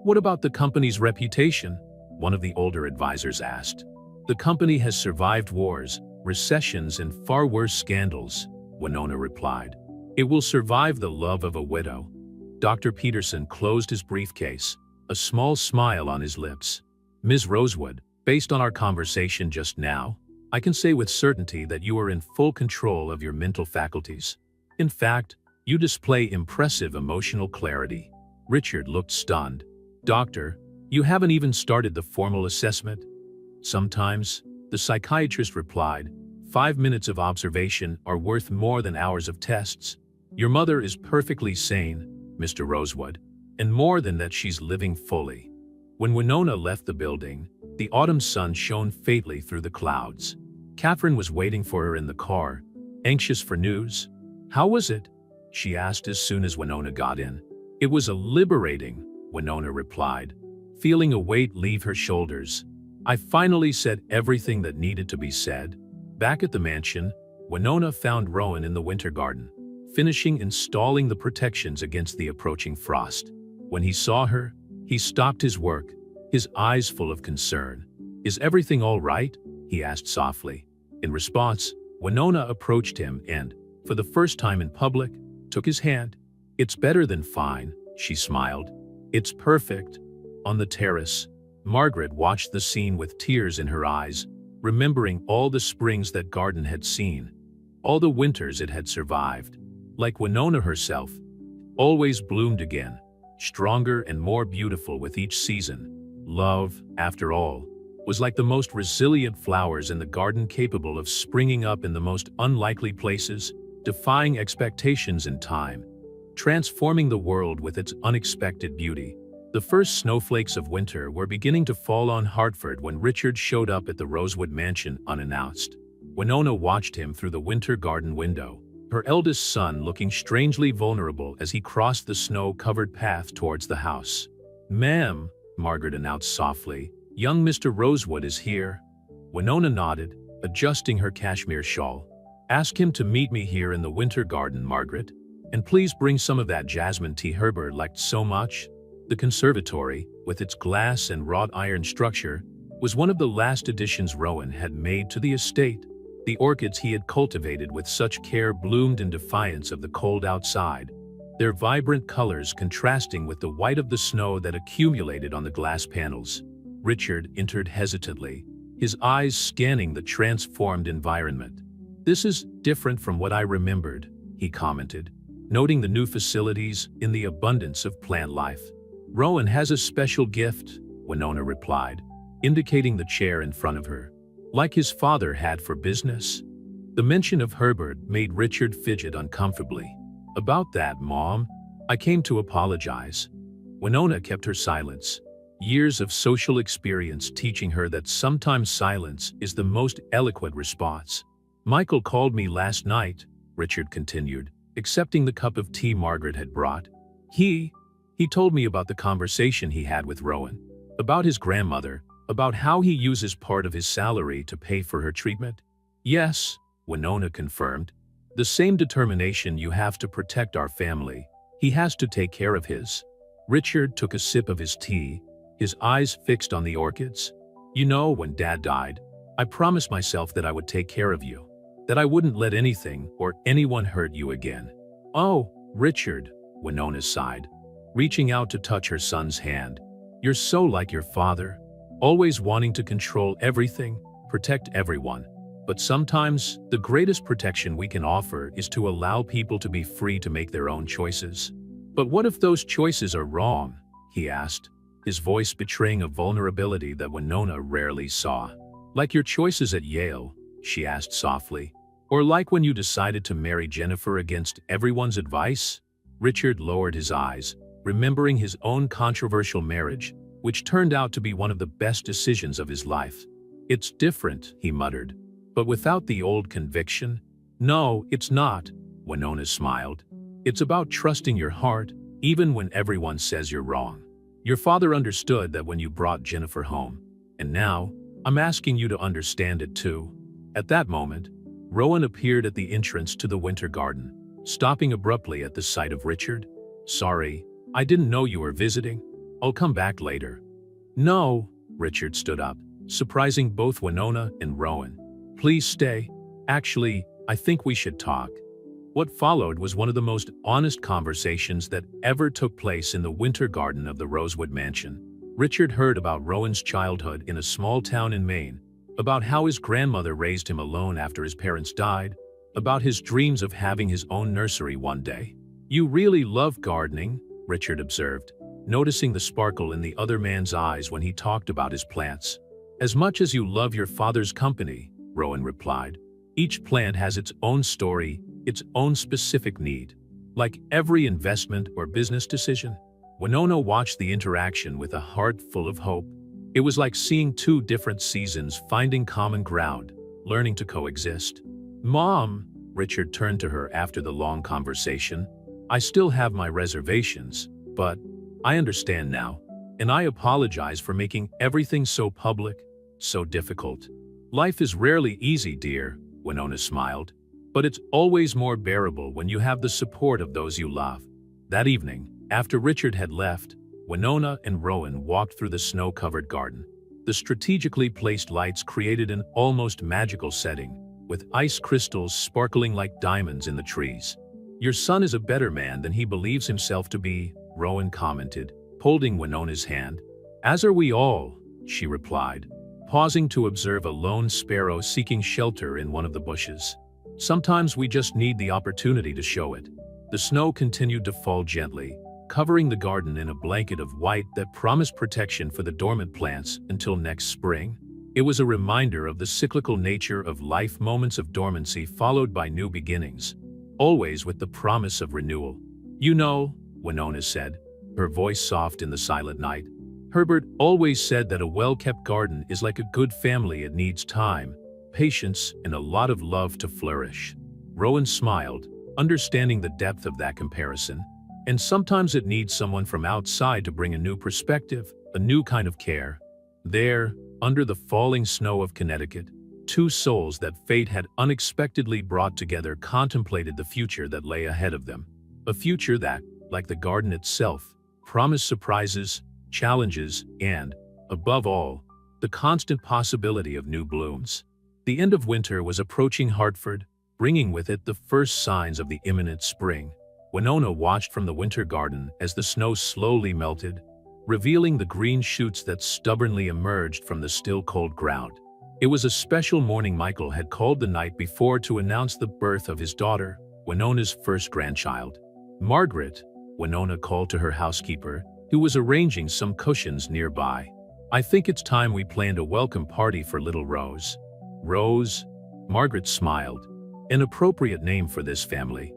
[SPEAKER 1] "What about the company's reputation?" one of the older advisors asked. "The company has survived wars, recessions, and far worse scandals," Winona replied. "It will survive the love of a widow." Dr. Peterson closed his briefcase, a small smile on his lips. "Ms. Rosewood, based on our conversation just now, I can say with certainty that you are in full control of your mental faculties. In fact, you display impressive emotional clarity." Richard looked stunned. "Doctor, you haven't even started the formal assessment?" "Sometimes," the psychiatrist replied, "5 minutes of observation are worth more than hours of tests. Your mother is perfectly sane, Mr. Rosewood, and more than that, she's living fully." When Winona left the building, the autumn sun shone faintly through the clouds. Catherine was waiting for her in the car, anxious for news. "How was it?" she asked as soon as Winona got in. "It was liberating," Winona replied, feeling a weight leave her shoulders. "I finally said everything that needed to be said." Back at the mansion, Winona found Rowan in the winter garden, finishing installing the protections against the approaching frost. When he saw her, he stopped his work, his eyes full of concern. "Is everything all right?" he asked softly. In response, Winona approached him and, for the first time in public, took his hand. "It's better than fine," she smiled. "It's perfect." On the terrace, Margaret watched the scene with tears in her eyes, remembering all the springs that garden had seen, all the winters it had survived. Like Winona herself, always bloomed again, stronger and more beautiful with each season. Love, after all, was like the most resilient flowers in the garden, capable of springing up in the most unlikely places, defying expectations and time, transforming the world with its unexpected beauty. The first snowflakes of winter were beginning to fall on Hartford when Richard showed up at the Rosewood mansion unannounced. Winona watched him through the winter garden window, her eldest son looking strangely vulnerable as he crossed the snow-covered path towards the house. "Ma'am," Margaret announced softly, "young Mr. Rosewood is here." Winona nodded, adjusting her cashmere shawl. "Ask him to meet me here in the winter garden, Margaret. And please bring some of that jasmine tea Herbert liked so much." The conservatory, with its glass and wrought iron structure, was one of the last additions Rowan had made to the estate. The orchids he had cultivated with such care bloomed in defiance of the cold outside, their vibrant colors contrasting with the white of the snow that accumulated on the glass panels. Richard entered hesitantly, his eyes scanning the transformed environment. "This is different from what I remembered," he commented, noting the new facilities in the abundance of plant life. "Rowan has a special gift," Winona replied, indicating the chair in front of her. "Like his father had for business." The mention of Herbert made Richard fidget uncomfortably. "About that, Mom, I came to apologize." Winona kept her silence, years of social experience teaching her that sometimes silence is the most eloquent response. "Michael called me last night," Richard continued, accepting the cup of tea Margaret had brought. He told me about the conversation he had with Rowan, about his grandmother, about how he uses part of his salary to pay for her treatment." "Yes," Winona confirmed. "The same determination you have to protect our family, he has to take care of his." Richard took a sip of his tea, his eyes fixed on the orchids. "You know, when Dad died, I promised myself that I would take care of you, that I wouldn't let anything or anyone hurt you again." "Oh, Richard," Winona sighed, reaching out to touch her son's hand. "You're so like your father, always wanting to control everything, protect everyone. But sometimes, the greatest protection we can offer is to allow people to be free to make their own choices." "But what if those choices are wrong?" he asked, his voice betraying a vulnerability that Winona rarely saw. "Like your choices at Yale?" she asked softly. "Or like when you decided to marry Jennifer against everyone's advice?" Richard lowered his eyes, remembering his own controversial marriage, which turned out to be one of the best decisions of his life. "It's different," he muttered, "but without the old conviction." "No, it's not," Winona smiled. "It's about trusting your heart, even when everyone says you're wrong. Your father understood that when you brought Jennifer home, and now, I'm asking you to understand it too." At that moment, Rowan appeared at the entrance to the winter garden, stopping abruptly at the sight of Richard. "Sorry, I didn't know you were visiting. I'll come back later." "No," Richard stood up, surprising both Winona and Rowan. "Please stay. Actually, I think we should talk." What followed was one of the most honest conversations that ever took place in the winter garden of the Rosewood mansion. Richard heard about Rowan's childhood in a small town in Maine, about how his grandmother raised him alone after his parents died, about his dreams of having his own nursery one day. "You really love gardening," Richard observed, noticing the sparkle in the other man's eyes when he talked about his plants. "As much as you love your father's company," Rowan replied. "Each plant has its own story, its own specific need. Like every investment or business decision." Winona watched the interaction with a heart full of hope. It was like seeing two different seasons finding common ground, learning to coexist. "Mom," Richard turned to her after the long conversation, "I still have my reservations, but I understand now, and I apologize for making everything so public, so difficult." "Life is rarely easy, dear," Winona smiled, "but it's always more bearable when you have the support of those you love." That evening, after Richard had left, Winona and Rowan walked through the snow-covered garden. The strategically placed lights created an almost magical setting, with ice crystals sparkling like diamonds in the trees. "Your son is a better man than he believes himself to be," Rowan commented, holding Winona's hand. "As are we all," she replied, pausing to observe a lone sparrow seeking shelter in one of the bushes. "Sometimes we just need the opportunity to show it." The snow continued to fall gently, covering the garden in a blanket of white that promised protection for the dormant plants until next spring. It was a reminder of the cyclical nature of life, moments of dormancy followed by new beginnings, always with the promise of renewal. "You know," Winona said, her voice soft in the silent night, "Herbert always said that a well-kept garden is like a good family. It needs time, patience, and a lot of love to flourish." Rowan smiled, understanding the depth of that comparison. "And sometimes it needs someone from outside to bring a new perspective, a new kind of care." There, under the falling snow of Connecticut, two souls that fate had unexpectedly brought together contemplated the future that lay ahead of them. A future that, like the garden itself, promised surprises, challenges, and, above all, the constant possibility of new blooms. The end of winter was approaching Hartford, bringing with it the first signs of the imminent spring. Winona watched from the winter garden as the snow slowly melted, revealing the green shoots that stubbornly emerged from the still cold ground. It was a special morning. Michael had called the night before to announce the birth of his daughter, Winona's first grandchild. "Margaret," Winona called to her housekeeper, who was arranging some cushions nearby. "I think it's time we planned a welcome party for little Rose." "Rose?" Margaret smiled. "An appropriate name for this family."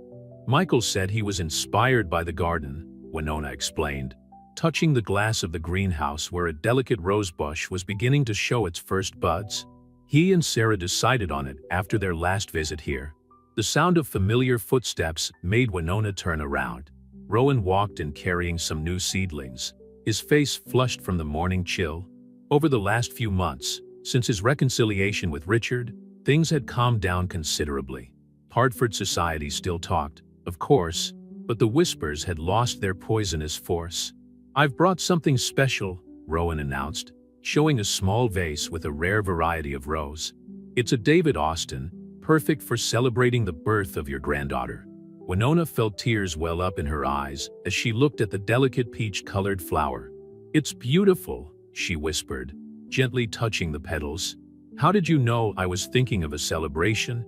[SPEAKER 1] "Michael said he was inspired by the garden," Winona explained, touching the glass of the greenhouse where a delicate rosebush was beginning to show its first buds. "He and Sarah decided on it after their last visit here." The sound of familiar footsteps made Winona turn around. Rowan walked in carrying some new seedlings, his face flushed from the morning chill. Over the last few months, since his reconciliation with Richard, things had calmed down considerably. Hartford society still talked, of course, but the whispers had lost their poisonous force. "I've brought something special," Rowan announced, showing a small vase with a rare variety of rose. "It's a David Austin, perfect for celebrating the birth of your granddaughter." Winona felt tears well up in her eyes as she looked at the delicate peach-colored flower. "It's beautiful," she whispered, gently touching the petals. "How did you know I was thinking of a celebration?"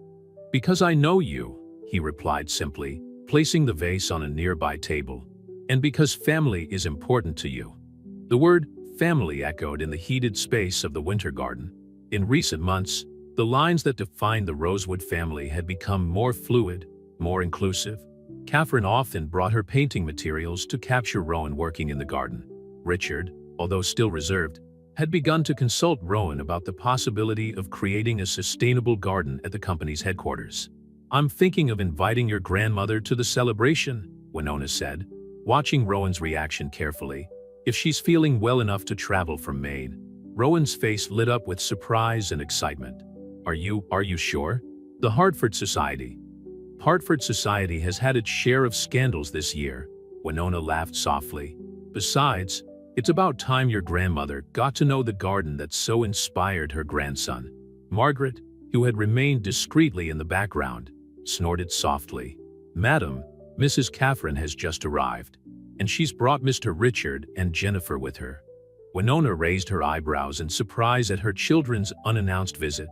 [SPEAKER 1] "Because I know you," he replied simply, placing the vase on a nearby table. "And because family is important to you." The word family echoed in the heated space of the winter garden. In recent months, the lines that defined the Rosewood family had become more fluid, more inclusive. Catherine often brought her painting materials to capture Rowan working in the garden. Richard, although still reserved, had begun to consult Rowan about the possibility of creating a sustainable garden at the company's headquarters. "I'm thinking of inviting your grandmother to the celebration," Winona said, watching Rowan's reaction carefully. "If she's feeling well enough to travel from Maine." Rowan's face lit up with surprise and excitement. Are you sure?" "The Hartford Society." "Hartford Society has had its share of scandals this year," Winona laughed softly. "Besides, it's about time your grandmother got to know the garden that so inspired her grandson." Margaret, who had remained discreetly in the background, snorted softly. "Madam, Mrs. Catherine has just arrived, and she's brought Mr. Richard and Jennifer with her." Winona raised her eyebrows in surprise at her children's unannounced visit.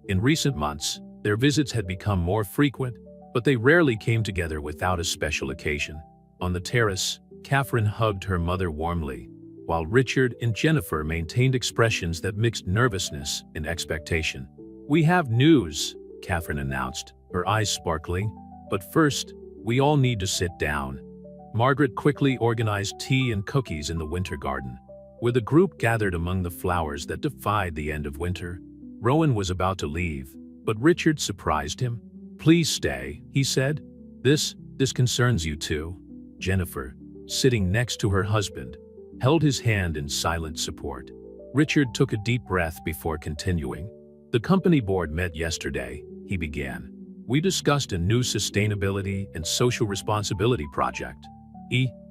[SPEAKER 1] In recent months, Their visits had become more frequent, but they rarely came together without a special occasion. On the terrace, Catherine hugged her mother warmly, while Richard and Jennifer maintained expressions that mixed nervousness and expectation. "We have news," Catherine announced, her eyes sparkling. "But first, we all need to sit down." Margaret quickly organized tea and cookies in the winter garden, where the group gathered among the flowers that defied the end of winter. Rowan was about to leave, but Richard surprised him. "Please stay," he said. This concerns you too." Jennifer, sitting next to her husband, held his hand in silent support. Richard took a deep breath before continuing. "The company board met yesterday," he began. "We discussed a new sustainability and social responsibility project.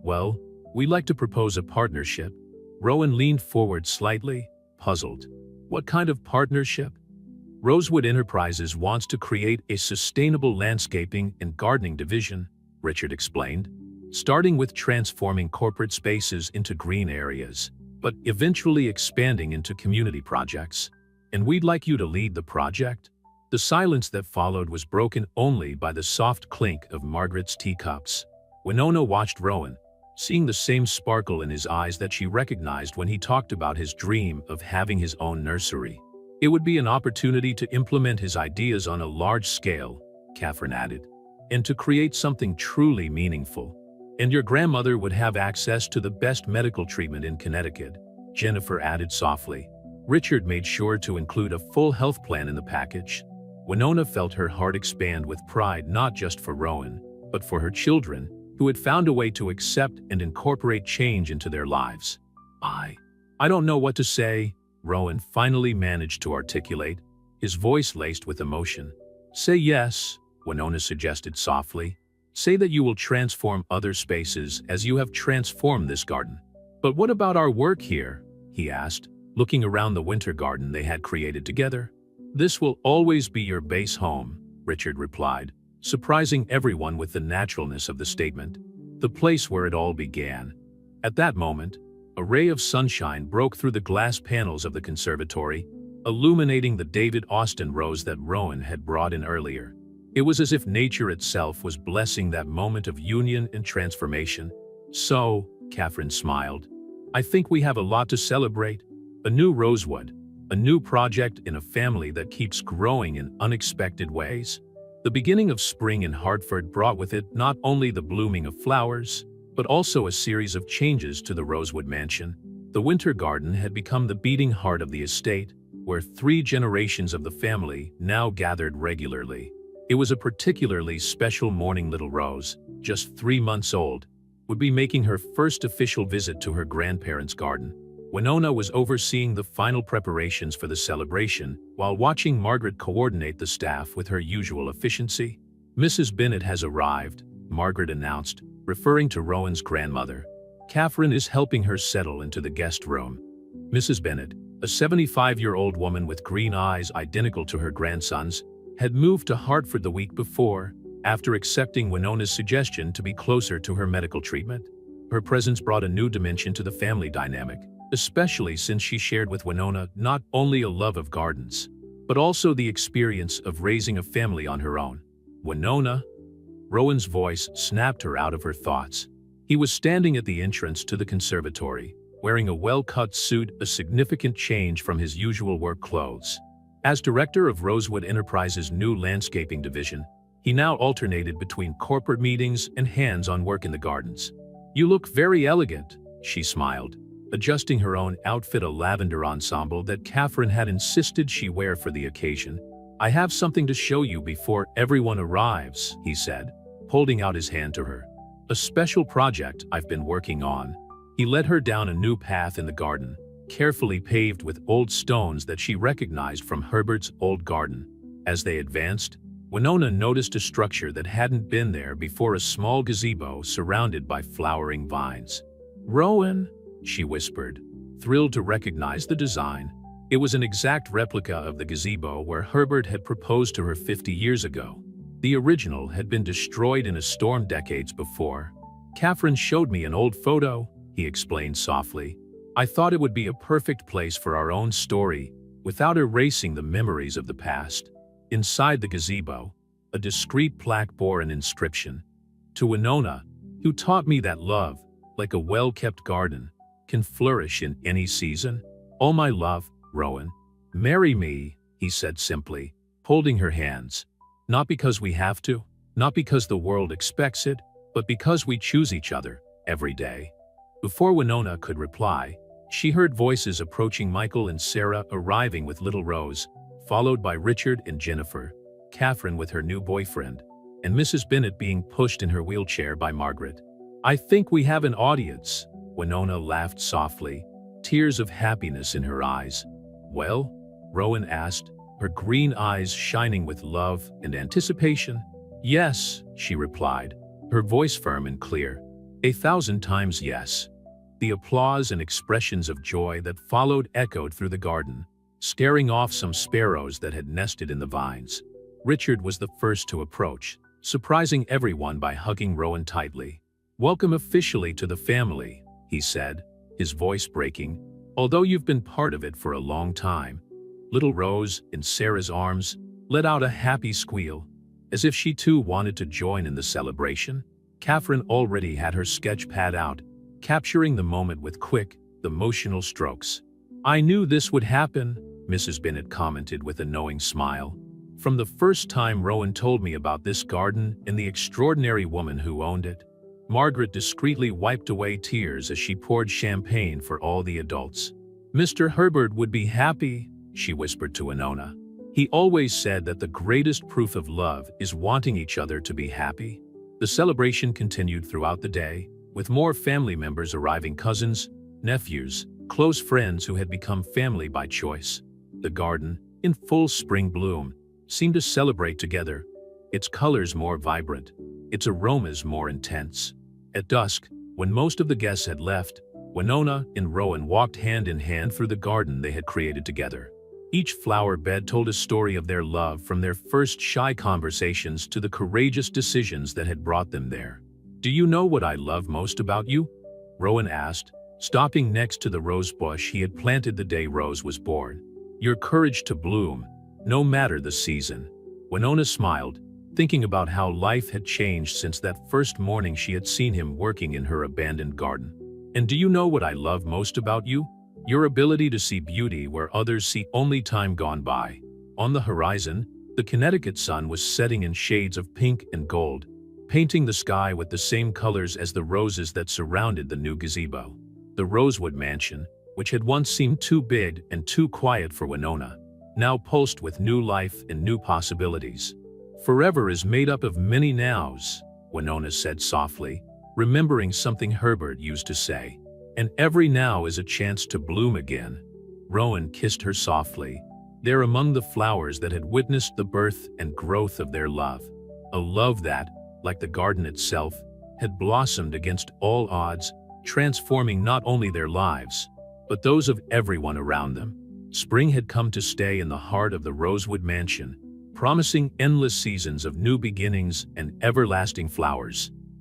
[SPEAKER 1] Well, we'd like to propose a partnership." Rowan leaned forward slightly, puzzled. "What kind of partnership?" "Rosewood Enterprises wants to create a sustainable landscaping and gardening division," Richard explained, "starting with transforming corporate spaces into green areas, but eventually expanding into community projects. And we'd like you to lead the project." The silence that followed was broken only by the soft clink of Margaret's teacups. Winona watched Rowan, seeing the same sparkle in his eyes that she recognized when he talked about his dream of having his own nursery. "It would be an opportunity to implement his ideas on a large scale," Catherine added, "and to create something truly meaningful. And your grandmother would have access to the best medical treatment in Connecticut," Jennifer added softly. Richard made sure to include a full health plan in the package. Winona felt her heart expand with pride, not just for Rowan, but for her children, who had found a way to accept and incorporate change into their lives. I don't know what to say," Rowan finally managed to articulate, his voice laced with emotion. "Say yes," Winona suggested softly. "Say that you will transform other spaces as you have transformed this garden." "But what about our work here?" he asked, looking around the winter garden they had created together. "This will always be your base home," Richard replied, surprising everyone with the naturalness of the statement. "The place where it all began." At that moment, a ray of sunshine broke through the glass panels of the conservatory, illuminating the David Austin rose that Rowan had brought in earlier. It was as if nature itself was blessing that moment of union and transformation. "So," Catherine smiled, "I think we have a lot to celebrate. A new rosewood, a new project in a family that keeps growing in unexpected ways." The beginning of spring in Hartford brought with it not only the blooming of flowers, but also a series of changes to the Rosewood Mansion. The winter garden had become the beating heart of the estate, where 3 generations of the family now gathered regularly. It was a particularly special morning. Little Rose, just 3 months old, would be making her first official visit to her grandparents' garden. Winona was overseeing the final preparations for the celebration, while watching Margaret coordinate the staff with her usual efficiency. "Mrs. Bennett has arrived," Margaret announced, referring to Rowan's grandmother. "Catherine is helping her settle into the guest room." Mrs. Bennett, a 75-year-old woman with green eyes identical to her grandson's, had moved to Hartford the week before, after accepting Winona's suggestion to be closer to her medical treatment. Her presence brought a new dimension to the family dynamic, especially since she shared with Winona not only a love of gardens, but also the experience of raising a family on her own. "Winona?" Rowan's voice snapped her out of her thoughts. He was standing at the entrance to the conservatory, wearing a well-cut suit, a significant change from his usual work clothes. As director of Rosewood Enterprises' new landscaping division, he now alternated between corporate meetings and hands-on work in the gardens. "You look very elegant," she smiled, adjusting her own outfit, a lavender ensemble that Catherine had insisted she wear for the occasion. "I have something to show you before everyone arrives," he said, holding out his hand to her. "A special project I've been working on." He led her down a new path in the garden, carefully paved with old stones that she recognized from Herbert's old garden. As they advanced, Winona noticed a structure that hadn't been there before, a small gazebo surrounded by flowering vines. "Rowan," she whispered, thrilled to recognize the design. It was an exact replica of the gazebo where Herbert had proposed to her 50 years ago. The original had been destroyed in a storm decades before. "Catherine showed me an old photo," he explained softly. "I thought it would be a perfect place for our own story, without erasing the memories of the past." Inside the gazebo, a discreet plaque bore an inscription: "To Winona, who taught me that love, like a well-kept garden, can flourish in any season. Oh my love, Rowan, marry me," he said simply, holding her hands. "Not because we have to, not because the world expects it, but because we choose each other, every day." Before Winona could reply, she heard voices approaching. Michael and Sarah arriving with little Rose, followed by Richard and Jennifer, Catherine with her new boyfriend, and Mrs. Bennet being pushed in her wheelchair by Margaret. "I think we have an audience," Winona laughed softly, tears of happiness in her eyes. "Well?" Rowan asked, her green eyes shining with love and anticipation. "Yes," she replied, her voice firm and clear. "1,000 times yes." The applause and expressions of joy that followed echoed through the garden, scaring off some sparrows that had nested in the vines. Richard was the first to approach, surprising everyone by hugging Rowan tightly. "Welcome officially to the family," he said, his voice breaking, "although you've been part of it for a long time." Little Rose, in Sarah's arms, let out a happy squeal, as if she too wanted to join in the celebration. Catherine already had her sketch pad out, capturing the moment with quick, emotional strokes. "I knew this would happen," Mrs. Bennet commented with a knowing smile. "From the first time Rowan told me about this garden and the extraordinary woman who owned it." Margaret discreetly wiped away tears as she poured champagne for all the adults. "Mr. Herbert would be happy," she whispered to Winona. "He always said that the greatest proof of love is wanting each other to be happy." The celebration continued throughout the day, with more family members arriving: cousins, nephews, close friends who had become family by choice. The garden, in full spring bloom, seemed to celebrate together, its colors more vibrant, its aromas more intense. At dusk, when most of the guests had left, Winona and Rowan walked hand in hand through the garden they had created together. Each flower bed told a story of their love, from their first shy conversations to the courageous decisions that had brought them there. "Do you know what I love most about you?" Rowan asked, stopping next to the rose bush he had planted the day Rose was born. "Your courage to bloom, no matter the season." Winona smiled, thinking about how life had changed since that first morning she had seen him working in her abandoned garden. "And do you know what I love most about you? Your ability to see beauty where others see only time gone by." On the horizon, the Connecticut sun was setting in shades of pink and gold, painting the sky with the same colors as the roses that surrounded the new gazebo. The Rosewood mansion, which had once seemed too big and too quiet for Winona, now pulsed with new life and new possibilities. "Forever is made up of many nows," Winona said softly, remembering something Herbert used to say. "And every now is a chance to bloom again." Rowan kissed her softly, there among the flowers that had witnessed the birth and growth of their love. A love that, like the garden itself, had blossomed against all odds, transforming not only their lives, but those of everyone around them. Spring had come to stay in the heart of the Rosewood mansion, promising endless seasons of new beginnings and everlasting flowers.